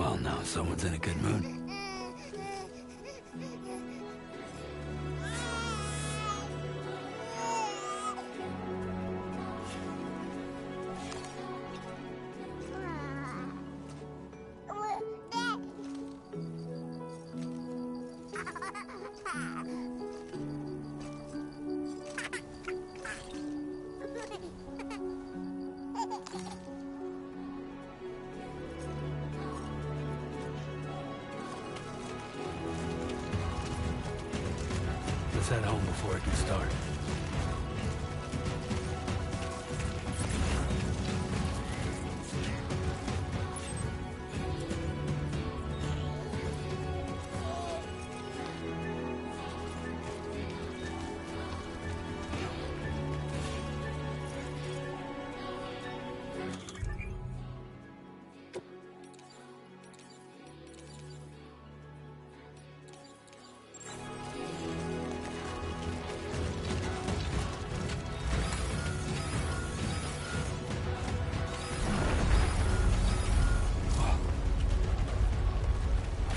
Well, now someone's in a good mood. Let's head home before it gets dark.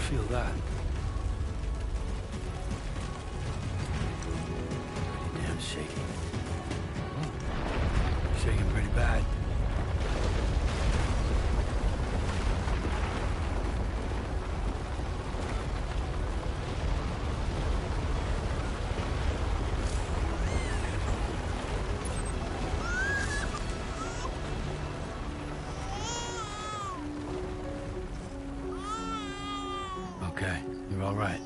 Feel that. Pretty damn shaky. Shaking pretty bad. Okay, you're all right.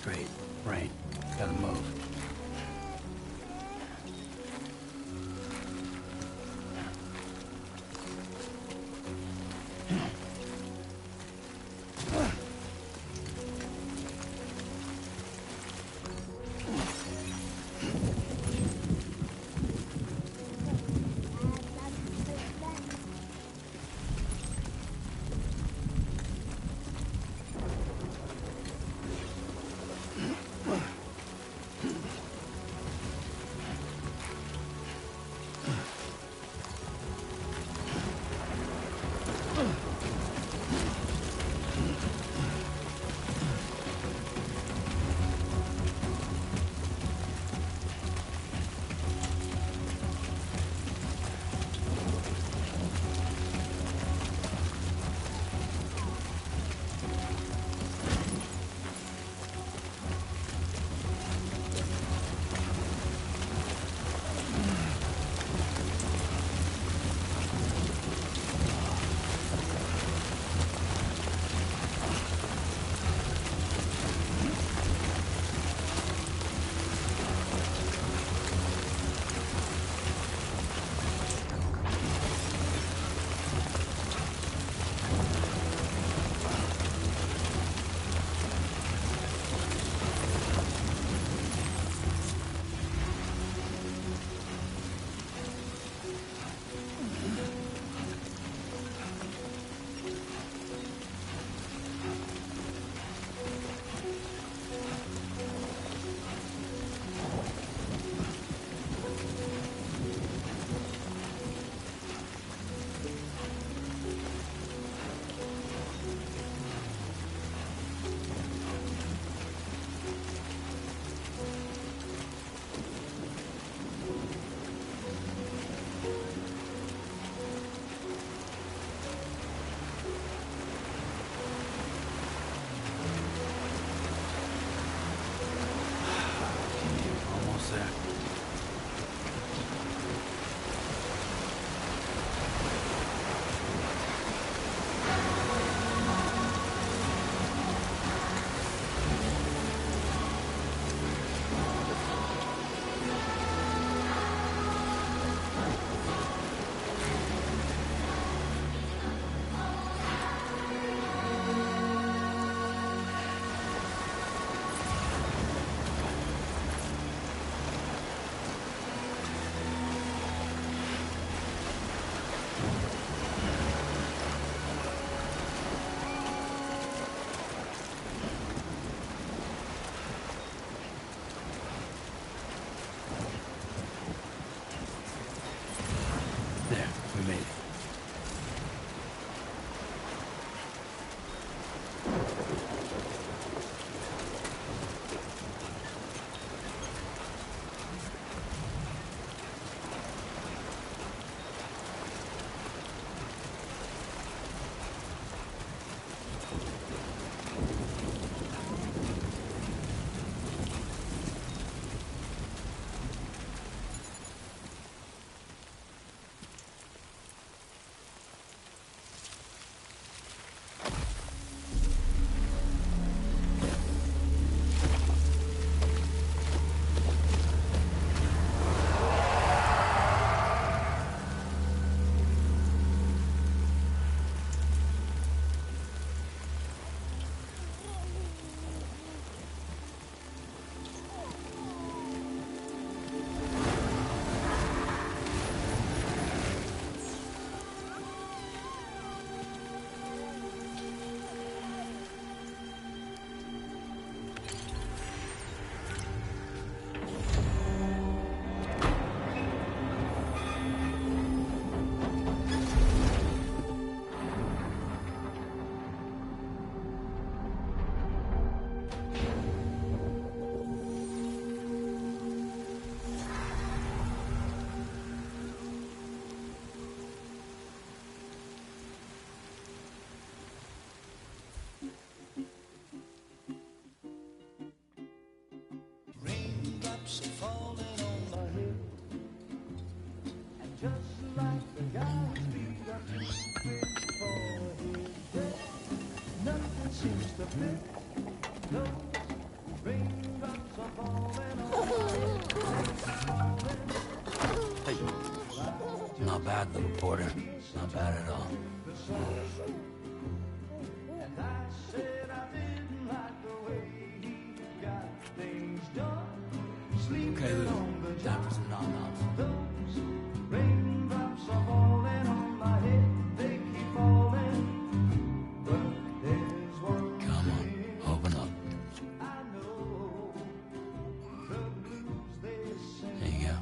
Great. Right. Gotta move. Hey. Not bad, little porter. Not bad at all. Okay, little. Time for some nom-noms. Come on, open up. There you go.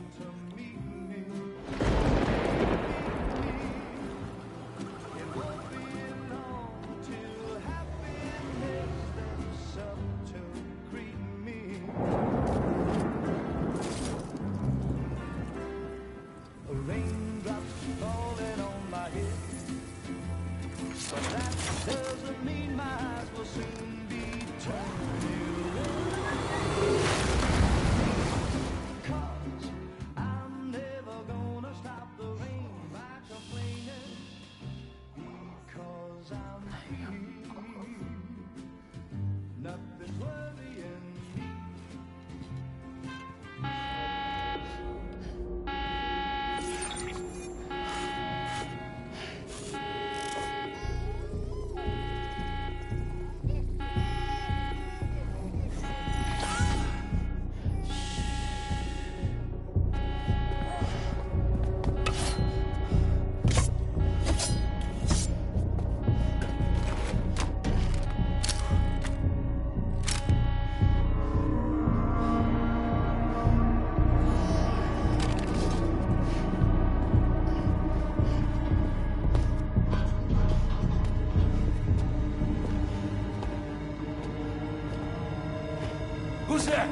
Who's there?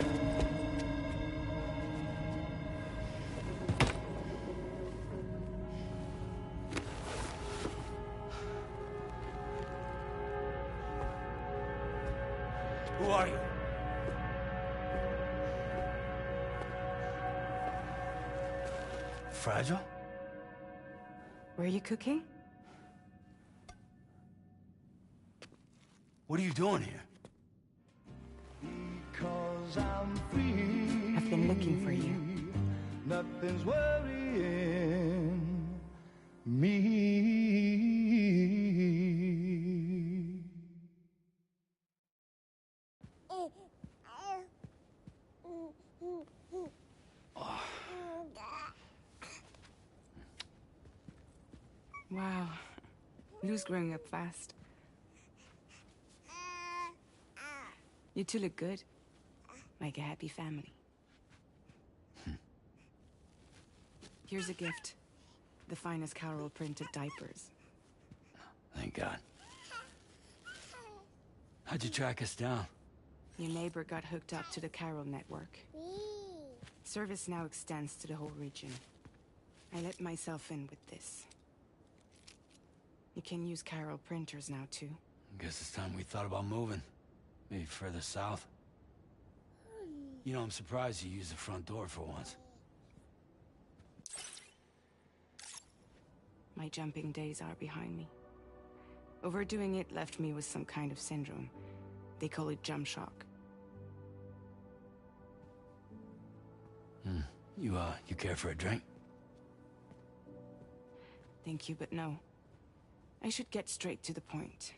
Who are you? Fragile? Were you cooking? What are you doing here? I've been looking for you. Nothing's worrying me. Wow. Lou's growing up fast. You two look good. Like a happy family. Here's a gift. The finest Carol printed diapers. Thank God. How'd you track us down? Your neighbor got hooked up to the Carol network. Service now extends to the whole region. I let myself in with this. You can use Carol printers now too. Guess it's time we thought about moving. Maybe further south. You know, I'm surprised you used the front door for once. My jumping days are behind me. Overdoing it left me with some kind of syndrome. They call it jump shock. You care for a drink? Thank you, but no. I should get straight to the point.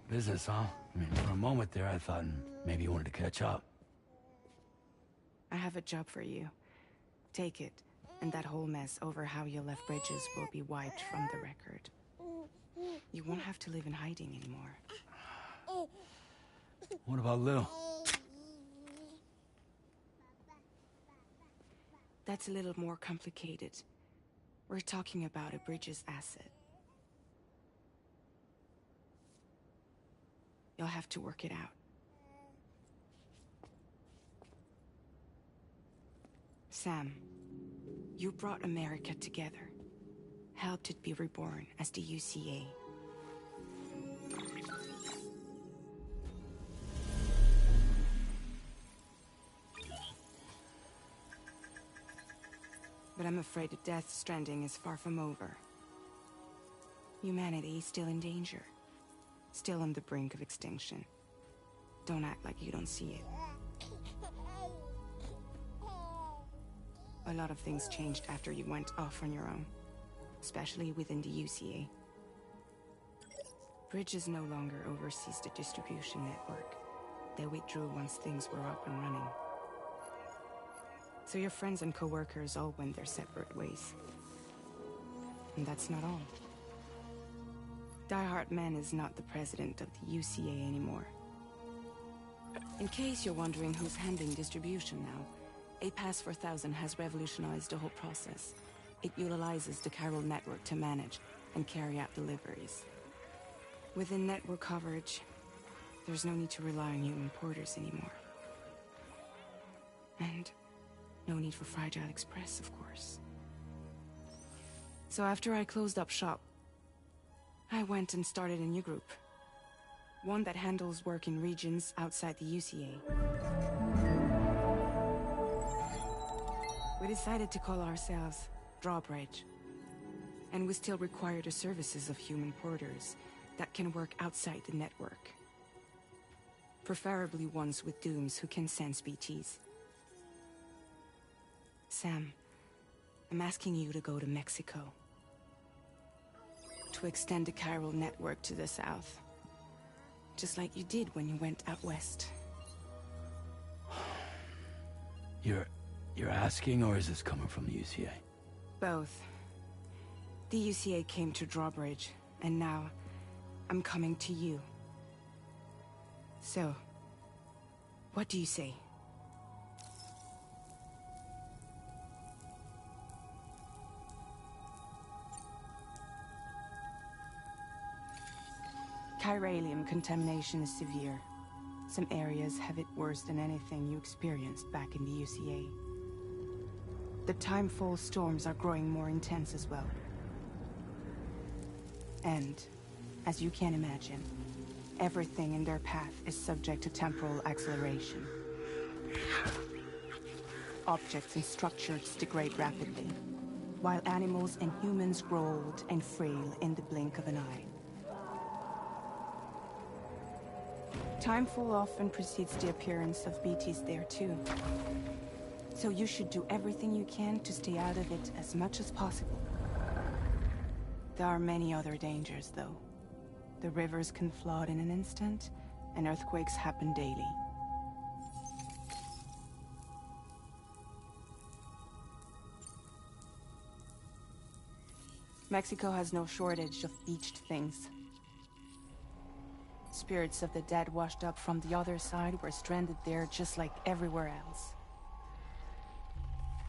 Business, huh? I mean, for a moment there, I thought maybe you wanted to catch up. I have a job for you. Take it, and that whole mess over how you left Bridges will be wiped from the record. You won't have to live in hiding anymore. What about Lil? That's a little more complicated. We're talking about a Bridges asset. You'll have to work it out. Sam, you brought America together. Helped it be reborn as the UCA. But I'm afraid the Death Stranding is far from over. Humanity is still in danger. Still on the brink of extinction. Don't act like you don't see it. A lot of things changed after you went off on your own. Especially within the UCA. Bridges no longer oversees the distribution network. They withdrew once things were up and running. So your friends and co-workers all went their separate ways. And that's not all. Die Hard Man is not the president of the UCA anymore. In case you're wondering who's handling distribution now, A Pass 4000 has revolutionized the whole process. It utilizes the chiral network to manage and carry out deliveries. Within network coverage, there's no need to rely on human porters anymore. And no need for Fragile Express, of course. So after I closed up shop, I went and started a new group. One that handles work in regions outside the UCA. We decided to call ourselves Drawbridge. And we still require the services of human porters that can work outside the network. Preferably ones with dooms who can sense BTs. Sam, I'm asking you to go to Mexico. To extend the chiral network to the south. Just like you did when you went out west. You're asking, or is this coming from the UCA? Both. The UCA came to Drawbridge, and now I'm coming to you. So, what do you say? Chiralium contamination is severe. Some areas have it worse than anything you experienced back in the UCA. The timefall storms are growing more intense as well. And, as you can imagine, everything in their path is subject to temporal acceleration. Objects and structures degrade rapidly, while animals and humans grow old and frail in the blink of an eye. Timefall often precedes the appearance of BTs there too. So you should do everything you can to stay out of it as much as possible. There are many other dangers though. The rivers can flood in an instant, and earthquakes happen daily. Mexico has no shortage of beached things. Spirits of the dead washed up from the other side were stranded there just like everywhere else.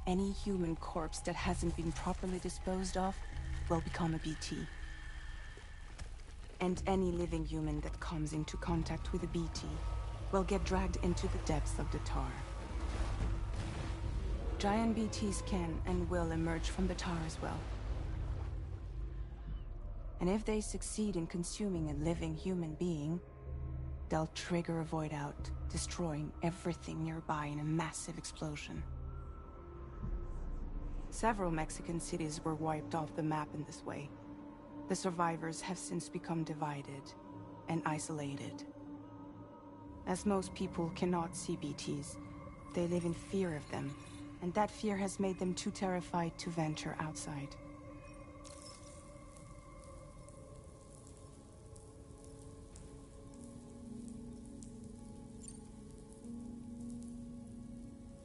Any human corpse that hasn't been properly disposed of will become a BT. And any living human that comes into contact with a BT will get dragged into the depths of the tar. Giant BTs can and will emerge from the tar as well. And if they succeed in consuming a living human being, they'll trigger a void out, destroying everything nearby in a massive explosion. Several Mexican cities were wiped off the map in this way. The survivors have since become divided and isolated. As most people cannot see BTs, they live in fear of them, and that fear has made them too terrified to venture outside.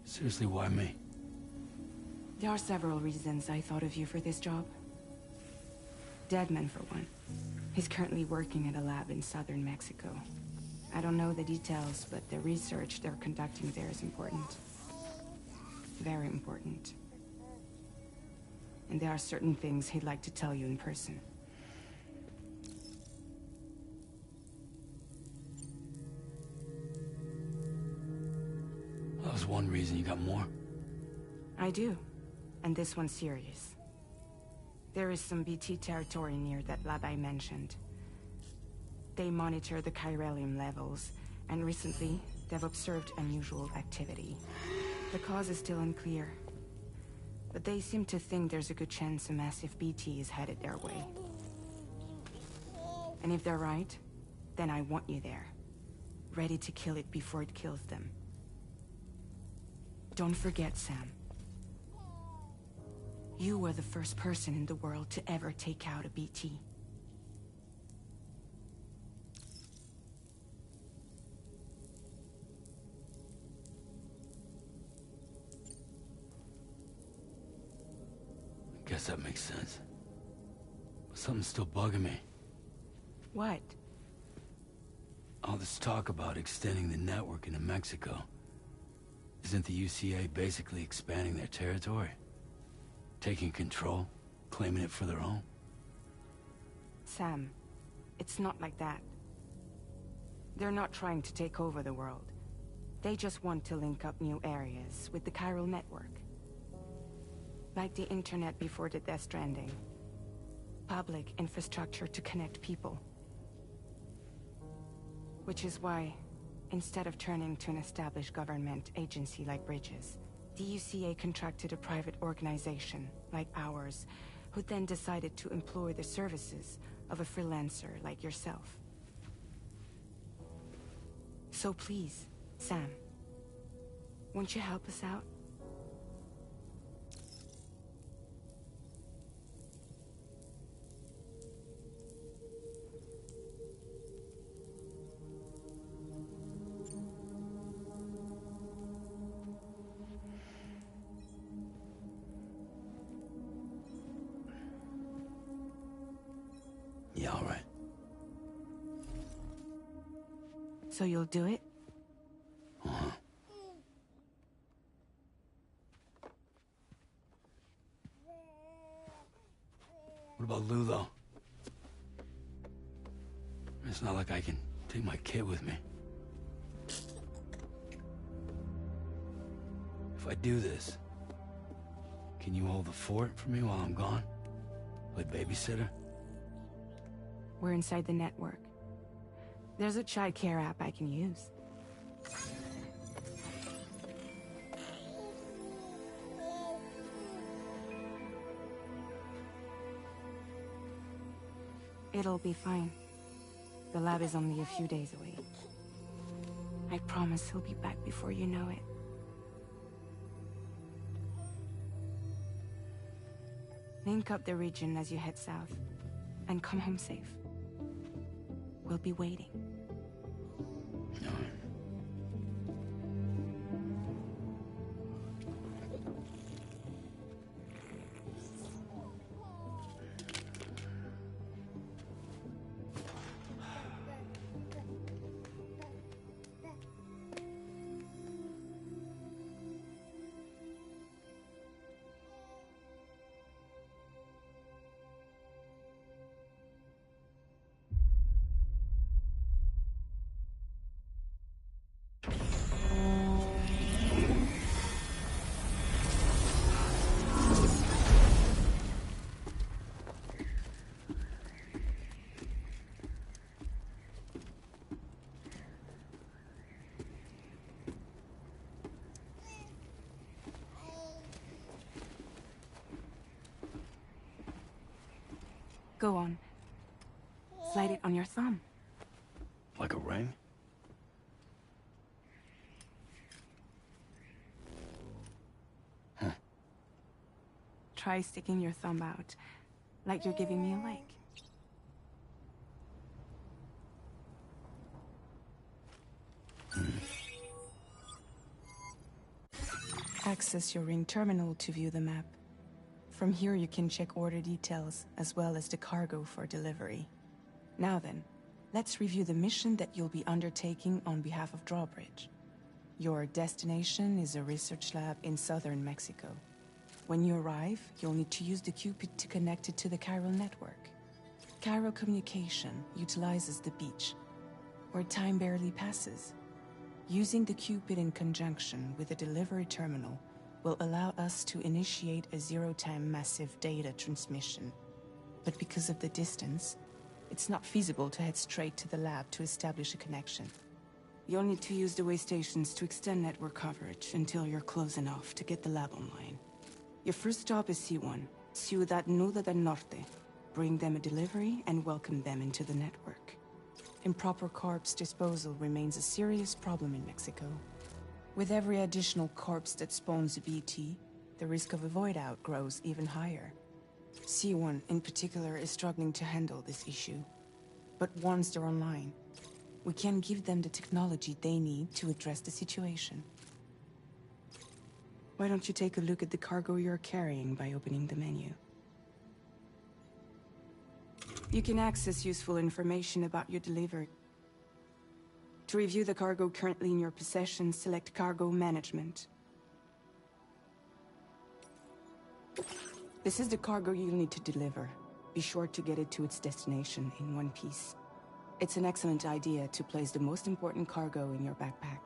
Seriously, why me? There are several reasons I thought of you for this job. Deadman, for one. He's currently working at a lab in southern Mexico. I don't know the details, but the research they're conducting there is important. Very important. And there are certain things he'd like to tell you in person. That was one reason. You got more? I do. And this one's serious. There is some BT territory near that lab I mentioned. They monitor the chiralium levels, and recently, they've observed unusual activity. The cause is still unclear, but they seem to think there's a good chance a massive BT is headed their way. And if they're right, then I want you there. Ready to kill it before it kills them. Don't forget, Sam. You were the first person in the world to ever take out a BT. I guess that makes sense. But something's still bugging me. What? All this talk about extending the network into Mexico. Isn't the UCA basically expanding their territory? Taking control? Claiming it for their own? Sam, it's not like that. They're not trying to take over the world. They just want to link up new areas with the chiral network. Like the internet before the Death Stranding. Public infrastructure to connect people. Which is why, instead of turning to an established government agency like Bridges, the UCA contracted a private organization, like ours, who then decided to employ the services of a freelancer like yourself. So please, Sam, won't you help us out? Yeah, all right. So you'll do it? Uh-huh. What about Lou, though? It's not like I can take my kid with me. If I do this, can you hold the fort for me while I'm gone? Play babysitter? We're inside the network. There's a child care app I can use. It'll be fine. The lab is only a few days away. I promise he'll be back before you know it. Link up the region as you head south, and come home safe. We'll be waiting. All right. Go on. Slide it on your thumb. Like a ring? Huh. Try sticking your thumb out, like you're giving me a like. Access your ring terminal to view the map. From here you can check order details, as well as the cargo for delivery. Now then, let's review the mission that you'll be undertaking on behalf of Drawbridge. Your destination is a research lab in southern Mexico. When you arrive, you'll need to use the Cupid to connect it to the chiral network. Chiral communication utilizes the beach, where time barely passes. Using the Cupid in conjunction with the delivery terminal will allow us to initiate a zero-time massive data transmission. But because of the distance, it's not feasible to head straight to the lab to establish a connection. You'll need to use the way stations to extend network coverage until you're close enough to get the lab online. Your first stop is C1, Ciudad Nuda del Norte. bring them a delivery, and welcome them into the network. Improper corpse disposal remains a serious problem in Mexico. With every additional corpse that spawns a BT, the risk of a void out grows even higher. C1 in particular is struggling to handle this issue. But once they're online, we can give them the technology they need to address the situation. Why don't you take a look at the cargo you're carrying by opening the menu? You can access useful information about your delivery. To review the cargo currently in your possession, select Cargo Management. This is the cargo you'll need to deliver. Be sure to get it to its destination in one piece. It's an excellent idea to place the most important cargo in your backpack.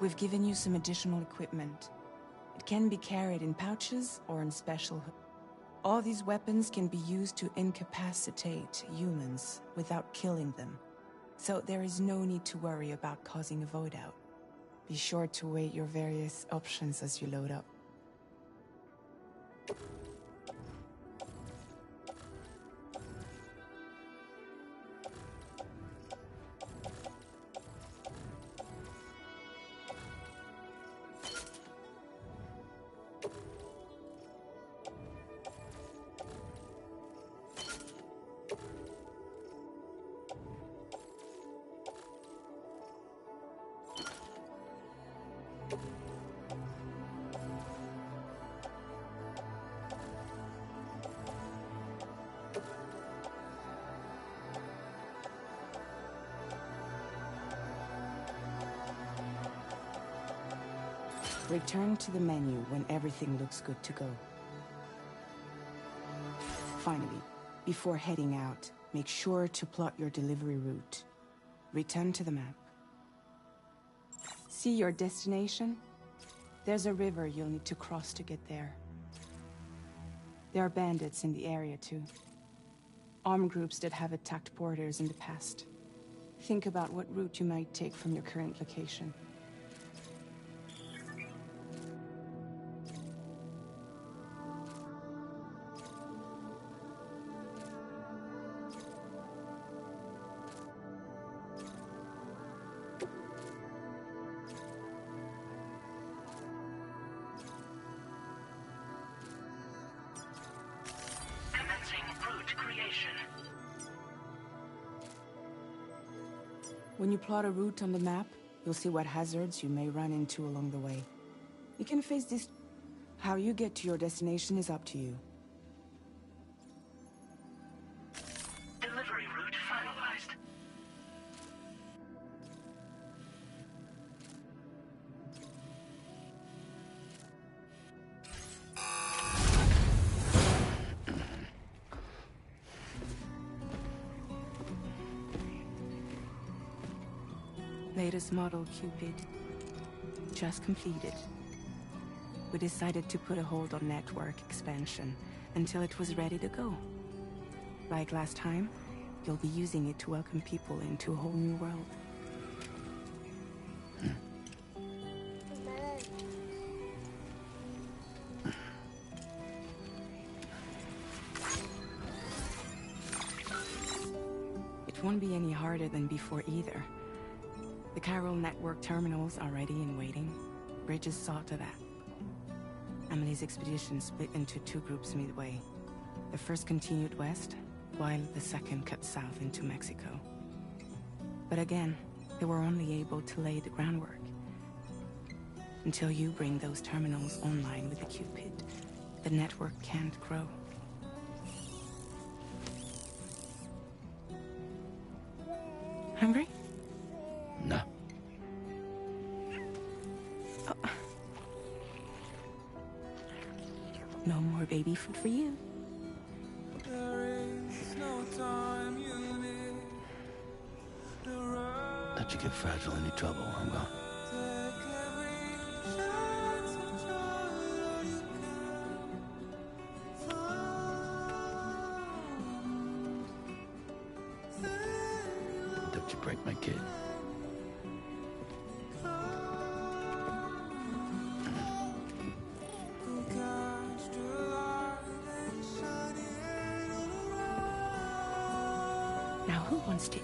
We've given you some additional equipment. It can be carried in pouches or in special hoods. All these weapons can be used to incapacitate humans without killing them. So there is no need to worry about causing a void out. Be sure to weigh your various options as you load up. Return to the menu when everything looks good to go. Finally, before heading out, make sure to plot your delivery route. Return to the map. See your destination? There's a river you'll need to cross to get there. There are bandits in the area too. Armed groups that have attacked borders in the past. Think about what route you might take from your current location. When you plot a route on the map, you'll see what hazards you may run into along the way. You can face this. How you get to your destination is up to you. Delivery route finalized. Latest model Cupid. Just completed. We decided to put a hold on network expansion until it was ready to go. Like last time, you'll be using it to welcome people into a whole new world. It won't be any harder than before either. The Chiral network terminals are ready and waiting. Bridges saw to that. Emily's expedition split into two groups midway. The first continued west, while the second cut south into Mexico. But again, they were only able to lay the groundwork. Until you bring those terminals online with the Cupid, the network can't grow. Hungry? No. Oh. No more baby food for you. Let you get fragile any trouble, I'm gone. Don't you break my kid. Who wants to eat?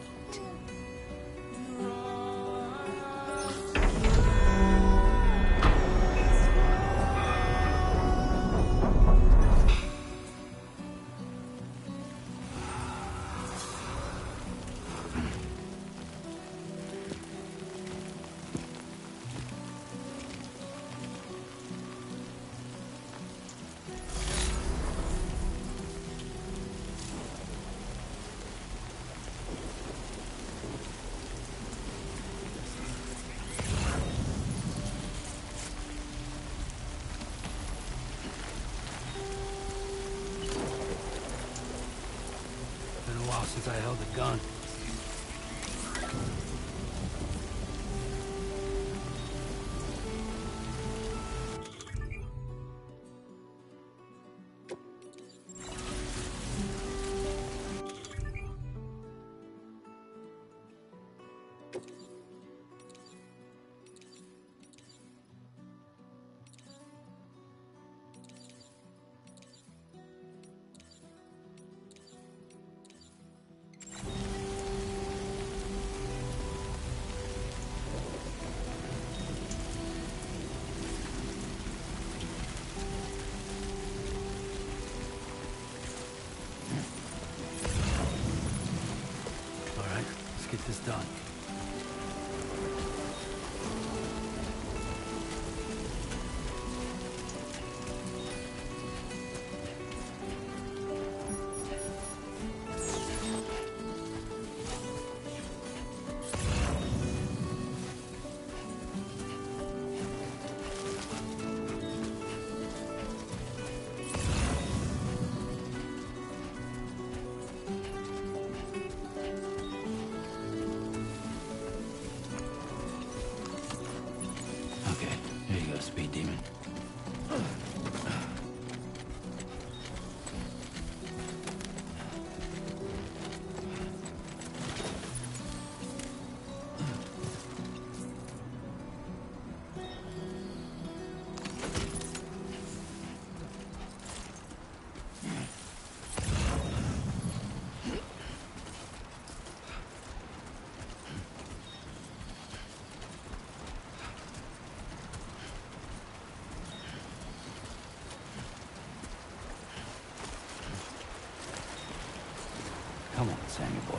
Been a while since I held a gun. All right, let's get this done. Okay, here you go, Speed Demon. Come on, Sammy boy.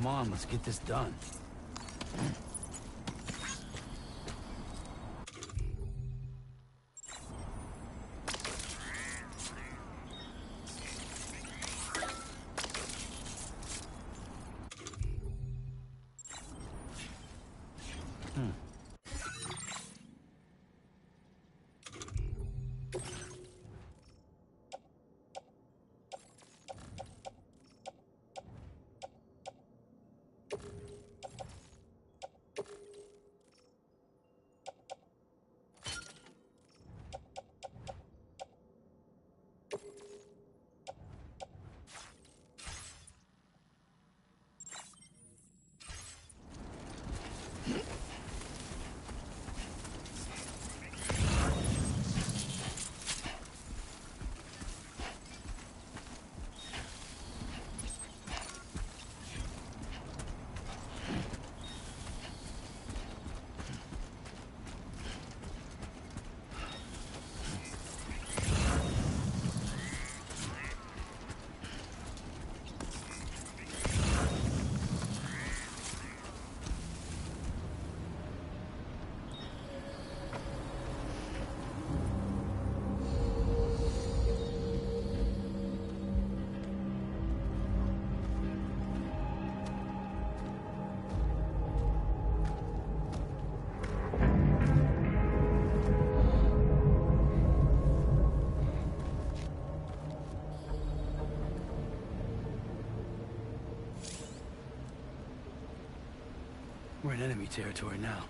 Come on, let's get this done. We're in enemy territory now.